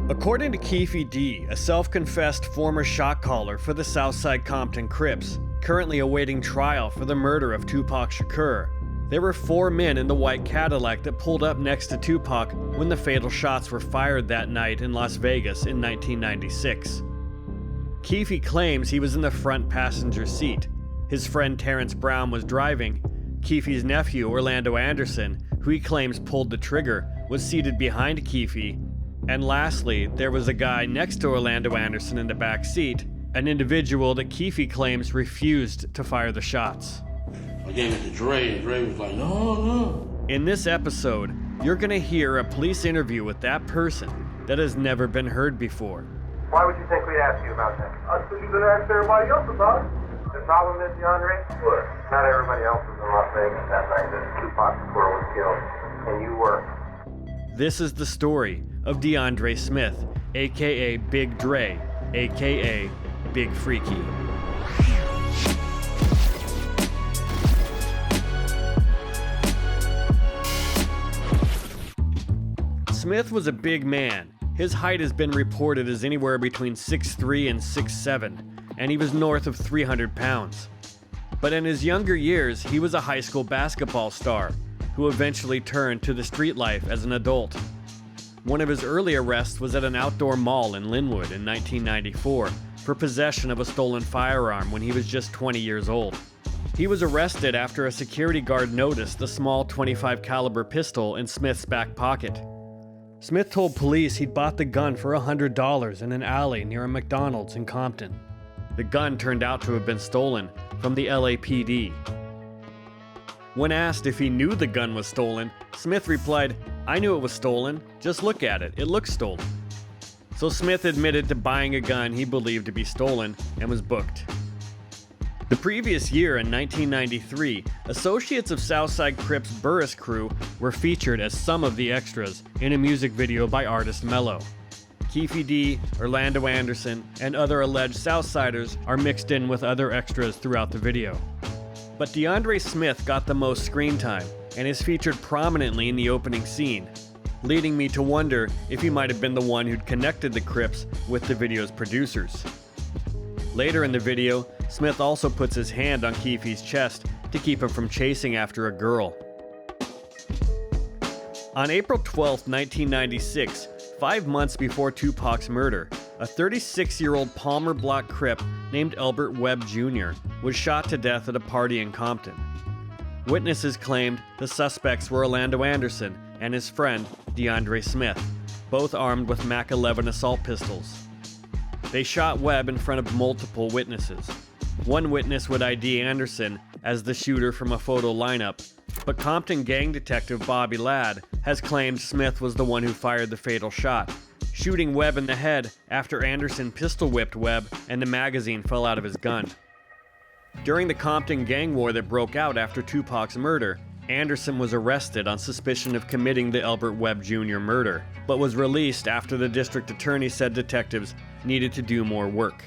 According to Keefe D., a self-confessed former shot caller for the South Side Compton Crips, currently awaiting trial for the murder of Tupac Shakur, there were 4 men in the white Cadillac that pulled up next to Tupac when the fatal shots were fired that night in Las Vegas in 1996. Keefe claims he was in the front passenger seat. His friend Terrence Brown was driving. Keefe's nephew, Orlando Anderson, who he claims pulled the trigger, was seated behind Keefe. And lastly, there was a guy next to Orlando Anderson in the back seat, an individual that Keefe claims refused to fire the shots. I gave it to Dre, and Dre was like, no. In this episode, you're gonna hear a police interview with that person that has never been heard before. Why would you think we'd ask you about that? Because you're gonna ask everybody else about it. The problem is, Deandrae, what? Not everybody else was in Las Vegas that night that Tupac Shakur was killed, and you were. This is the story of Deandrae Smith, aka Big Dre, aka Big Freaky. Smith was a big man. His height has been reported as anywhere between 6'3" and 6'7", and he was north of 300 pounds. But in his younger years, he was a high school basketball star who eventually turned to the street life as an adult. One of his early arrests was at an outdoor mall in Linwood in 1994 for possession of a stolen firearm when he was just 20 years old. He was arrested after a security guard noticed the small .25 caliber pistol in Smith's back pocket. Smith told police he'd bought the gun for $100 in an alley near a McDonald's in Compton. The gun turned out to have been stolen from the LAPD. When asked if he knew the gun was stolen, Smith replied, "I knew it was stolen. Just look at it. It looks stolen." So Smith admitted to buying a gun he believed to be stolen and was booked. The previous year, in 1993, associates of South Side Crip's Burris crew were featured as some of the extras in a music video by artist Mello. Keefe D., Orlando Anderson, and other alleged Southsiders are mixed in with other extras throughout the video. But Deandrae Smith got the most screen time and is featured prominently in the opening scene, leading me to wonder if he might have been the one who'd connected the Crips with the video's producers. Later in the video, Smith also puts his hand on Keefe's chest to keep him from chasing after a girl. On April 12, 1996, 5 months before Tupac's murder, a 36-year-old Palmer Block Crip named Elbert Webb Jr. was shot to death at a party in Compton. Witnesses claimed the suspects were Orlando Anderson and his friend, Deandrae Smith, both armed with Mac 11 assault pistols. They shot Webb in front of multiple witnesses. One witness would ID Anderson as the shooter from a photo lineup, but Compton gang detective Bobby Ladd has claimed Smith was the one who fired the fatal shot, shooting Webb in the head after Anderson pistol-whipped Webb and the magazine fell out of his gun. During the Compton gang war that broke out after Tupac's murder, Anderson was arrested on suspicion of committing the Elbert Webb Jr. murder, but was released after the district attorney said detectives needed to do more work.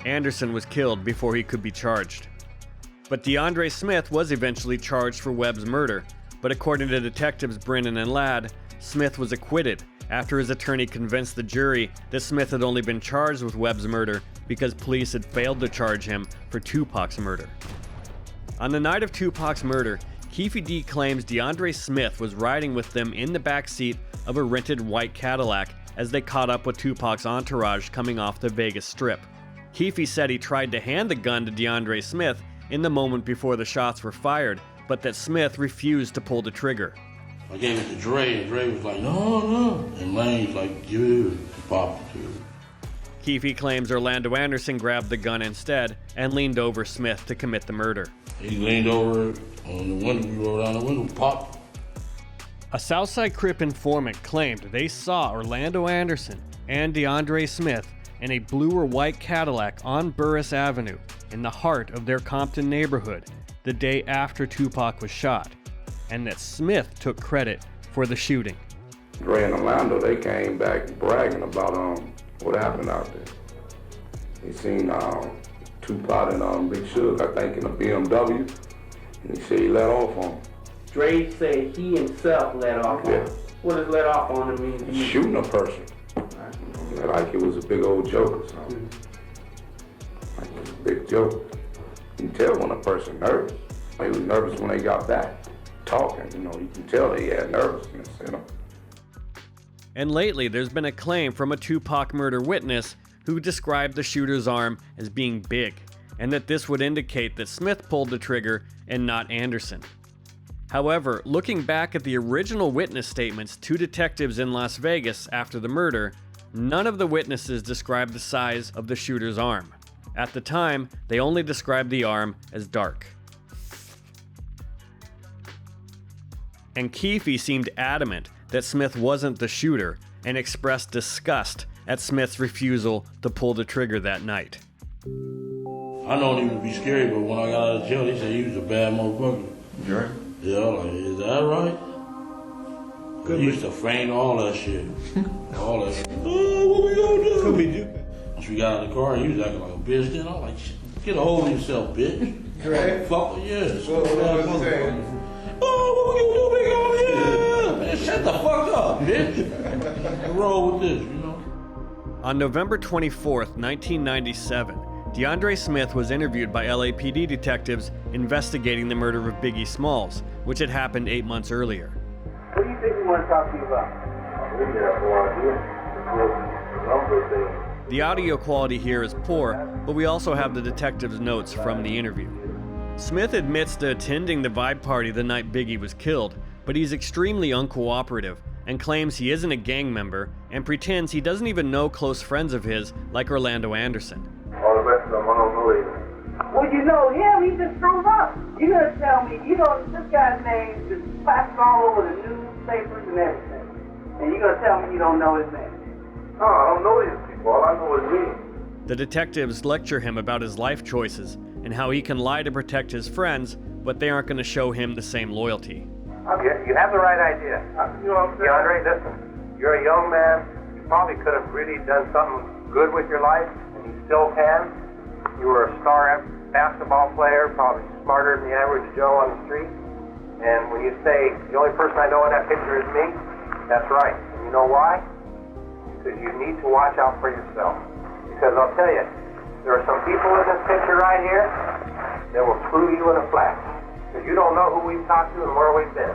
Anderson was killed before he could be charged. But Deandrae Smith was eventually charged for Webb's murder, but according to detectives Brennan and Ladd, Smith was acquitted after his attorney convinced the jury that Smith had only been charged with Webb's murder because police had failed to charge him for Tupac's murder. On the night of Tupac's murder, Keefe D. claims Deandrae Smith was riding with them in the backseat of a rented white Cadillac as they caught up with Tupac's entourage coming off the Vegas Strip. Keefe said he tried to hand the gun to Deandrae Smith in the moment before the shots were fired, but that Smith refused to pull the trigger. I gave it to Dre, and Dre was like, no. And Lane's like, give it to Pop. Keefe claims Orlando Anderson grabbed the gun instead and leaned over Smith to commit the murder. He leaned over on the window, we rolled down the window, pop. A Southside Crip informant claimed they saw Orlando Anderson and Deandrae Smith in a blue or white Cadillac on Burris Avenue in the heart of their Compton neighborhood the day after Tupac was shot, and that Smith took credit for the shooting. Dre and Orlando, they came back bragging about what happened out there. He seen Tupac and Big Suge, I think, in a BMW, and he said he let off on him. Dre said he himself let off on him. What does let off on him mean to you? Shooting a person. Like it was a big old joke or something. Like it was a big joke. You can tell when a person nervous. He was nervous when they got back talking, you can tell they had nervousness in them. And lately, there's been a claim from a Tupac murder witness who described the shooter's arm as being big, and that this would indicate that Smith pulled the trigger and not Anderson. However, looking back at the original witness statements to detectives in Las Vegas after the murder, none of the witnesses described the size of the shooter's arm. At the time, they only described the arm as dark. And Keefe seemed adamant that Smith wasn't the shooter and expressed disgust at Smith's refusal to pull the trigger that night. I know he would be scary, but when I got out of jail, they said he was a bad motherfucker. Right. Yeah, like, is that right? Could He be. used to feign all that shit. All that shit. Oh, what we gonna do? Could be Duke. Once we got out of the car, he was acting like a bitch. Then I was like, shit, get a hold of yourself, bitch. Right. Fuck it, yes. What was he saying? Oh, what we gonna do? Yeah. Man, shut the fuck up, bitch. Roll with this, On November 24th, 1997, Deandrae Smith was interviewed by LAPD detectives investigating the murder of Biggie Smalls, which had happened 8 months earlier. What do you think we want to talk to you about? We have no idea. A number of things. The audio quality here is poor, but we also have the detective's notes from the interview. Smith admits to attending the vibe party the night Biggie was killed, but he's extremely uncooperative and claims he isn't a gang member and pretends he doesn't even know close friends of his like Orlando Anderson. All the rest of them, I don't know either. Well, you know him, he just drove up. You're going to tell me, you know, this guy's name is plastered all over the newspapers and everything. And you're going to tell me you don't know his name. No, I don't know these people. All I know is me. The detectives lecture him about his life choices and how he can lie to protect his friends, but they aren't going to show him the same loyalty. You have the right idea. You know what I'm saying? Deandrae, listen. You're a young man. You probably could have really done something good with your life, and you still can. You were a star basketball player, probably smarter than the average Joe on the street. And when you say, the only person I know in that picture is me, that's right. And you know why? Because you need to watch out for yourself. Because I'll tell you, there are some people in this picture right here that will screw you in a flash. Because you don't know who we've talked to and where we've been.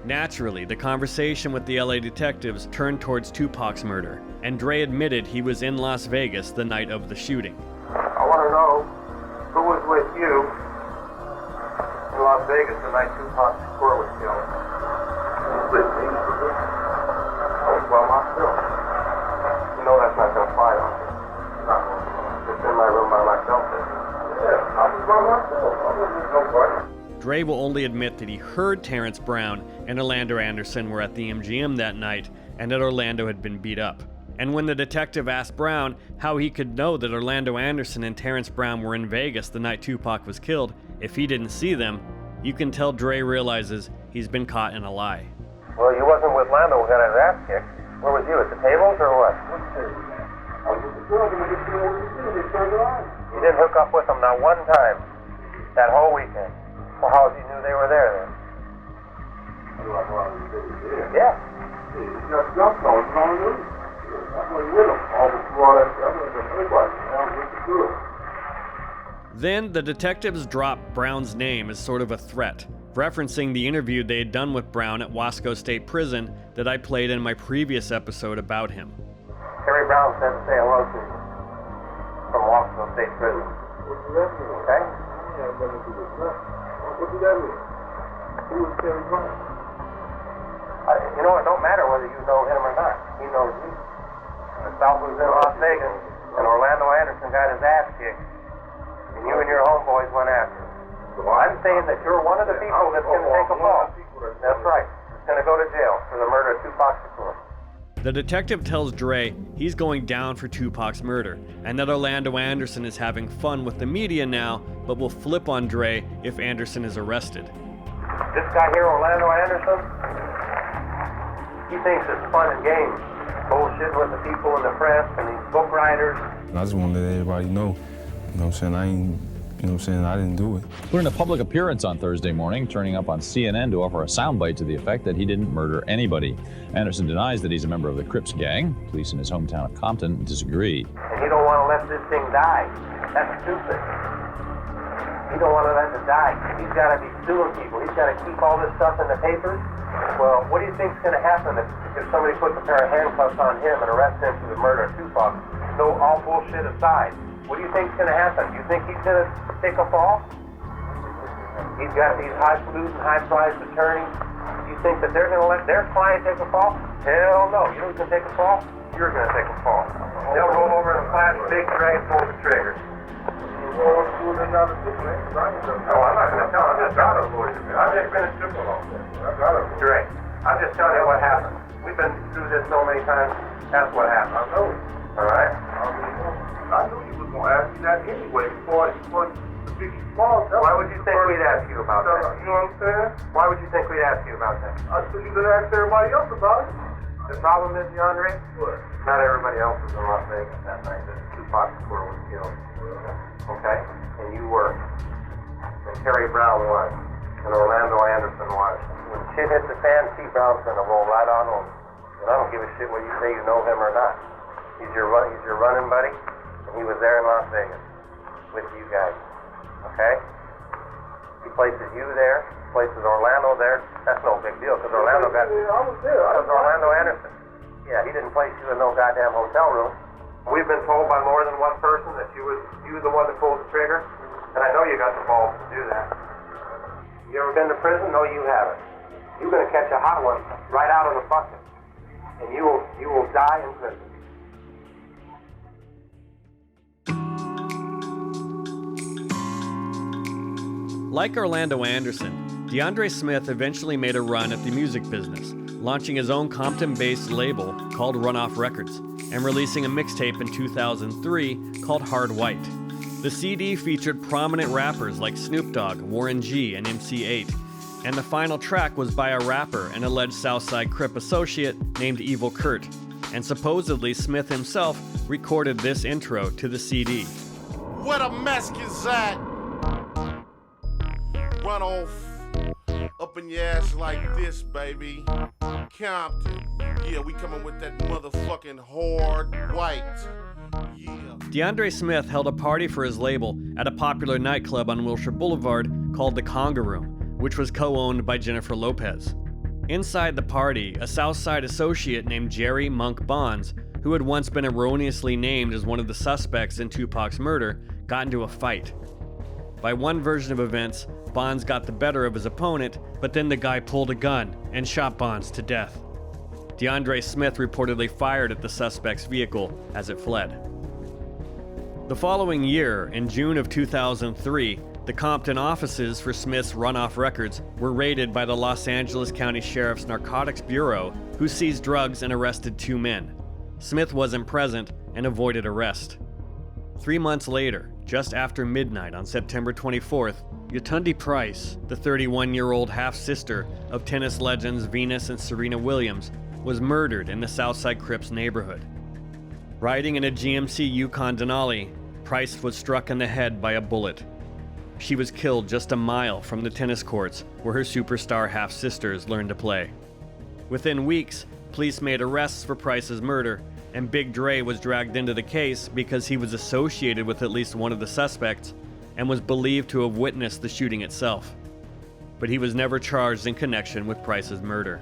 Naturally, the conversation with the LA detectives turned towards Tupac's murder, and Dre admitted he was in Las Vegas the night of the shooting. I want to know who was with you in Las Vegas the night Tupac Shakur was killed. With me. Well, myself. You know that's not going to fly on me. Just in my room by myself. Yeah, I was by myself. I wasn't nobody. Dre will only admit that he heard Terrence Brown and Orlando Anderson were at the MGM that night and that Orlando had been beat up. And when the detective asked Brown how he could know that Orlando Anderson and Terrence Brown were in Vegas the night Tupac was killed if he didn't see them, you can tell Dre realizes he's been caught in a lie. Well, you wasn't with Lando who got his ass kicked. Where was you, at the tables or what? I was with the girls and they turned around. You didn't hook up with them not one time that whole weekend. Well, how you knew they were there then? Yeah. You got jumped on, it's on the news. I went with them. All that stuff, I went with everybody. I went to do it. Then the detectives dropped Brown's name as sort of a threat, referencing the interview they had done with Brown at Wasco State Prison that I played in my previous episode about him. Terry Brown said to say hello to you from Wasco State Prison. What does that mean? Okay? What does that mean? Who is Terry Brown? You know, it don't matter whether you know him or not. He knows you. The South was in Las Vegas, and Orlando Anderson got his ass kicked, and you and your homeboys went after him. Well, I'm saying that you're one of the people that's going to take a fall. That's right. That's going to go to jail for the murder of Tupac Shakur. The detective tells Dre he's going down for Tupac's murder, and that Orlando Anderson is having fun with the media now, but will flip on Dre if Anderson is arrested. This guy here, Orlando Anderson, he thinks it's fun and games. Bullshit with the people in the press and these book writers. I just want to let everybody know, you know what I'm saying, You know what I'm saying? I didn't do it. Put in a public appearance on Thursday morning, turning up on CNN to offer a soundbite to the effect that he didn't murder anybody. Anderson denies that he's a member of the Crips gang. Police in his hometown of Compton disagree. And you don't want to let this thing die. That's stupid. You don't want to let it die. He's got to be suing people. He's got to keep all this stuff in the papers. Well, what do you think's going to happen if somebody puts a pair of handcuffs on him and arrests him for the murder of Tupac? No, all bullshit aside. What do you think's going to happen? Do you think he's going to take a fall? He's got these highfalutin, high-priced attorneys. Do you think that they're going to let their client take a fall? Hell no. You know who's going to take a fall? You're going to take a fall. They'll roll over in a flash, big drag, pull the trigger. No, I'm not going to tell him. I'm just out of bullshit. I've just been a stripper all day. Dre, I'm just telling you what happened. We've been through this so many times. That's what happened. I know. All right? I knew you was going to ask me that anyway before the big small. Why would you think we'd ask you about that? You know what I'm saying? Why would you think we'd ask you about that? I thought you could ask everybody else about it. The problem is, Deandrae, not everybody else was in Las Vegas that night that Tupac was killed. Okay? And you were. And Terry Brown was. And Orlando Anderson was. When shit hits the fan, T. Brown's going to roll right on home. And I don't give a shit whether you say you know him or not. He's your running buddy. He was there in Las Vegas with you guys, okay? He places you there, places Orlando there. That's no big deal, because Orlando got... I was there. That was Orlando Anderson. Yeah, he didn't place you in no goddamn hotel room. We've been told by more than one person that you were the one that pulled the trigger, and I know you got the balls to do that. You ever been to prison? No, you haven't. You're going to catch a hot one right out of the bucket, and you will die in prison. Like Orlando Anderson, Deandrae Smith eventually made a run at the music business, launching his own Compton-based label called Runoff Records, and releasing a mixtape in 2003 called Hard White. The CD featured prominent rappers like Snoop Dogg, Warren G, and MC8, and the final track was by a rapper and alleged South Side Crip associate named Evil Kurt, and supposedly Smith himself recorded this intro to the CD. What a mess is that? Run off up in your ass like this, baby. Compton. Yeah, we coming with that motherfucking hard white. Yeah. Deandrae Smith held a party for his label at a popular nightclub on Wilshire Boulevard called the Conga Room, which was co-owned by Jennifer Lopez. Inside the party, a South Side associate named Jerry Monk Bonds, who had once been erroneously named as one of the suspects in Tupac's murder, got into a fight. By one version of events, Bonds got the better of his opponent, but then the guy pulled a gun and shot Bonds to death. Deandrae Smith reportedly fired at the suspect's vehicle as it fled. The following year, in June of 2003, the Compton offices for Smith's Runoff Records were raided by the Los Angeles County Sheriff's Narcotics Bureau, who seized drugs and arrested 2 men. Smith wasn't present and avoided arrest. 3 months later, just after midnight on September 24th, Yetunde Price, the 31-year-old half-sister of tennis legends Venus and Serena Williams, was murdered in the South Side Crips neighborhood. Riding in a GMC Yukon Denali, Price was struck in the head by a bullet. She was killed just a mile from the tennis courts where her superstar half-sisters learned to play. Within weeks, police made arrests for Price's murder, and Big Dre was dragged into the case because he was associated with at least one of the suspects and was believed to have witnessed the shooting itself. But he was never charged in connection with Price's murder.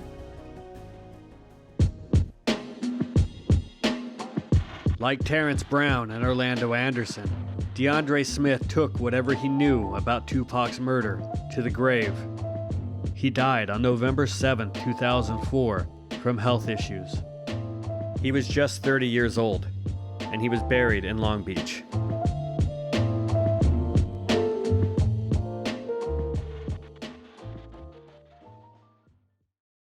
Like Terrence Brown and Orlando Anderson, Deandrae Smith took whatever he knew about Tupac's murder to the grave. He died on November 7, 2004, from health issues. He was just 30 years old, and he was buried in Long Beach.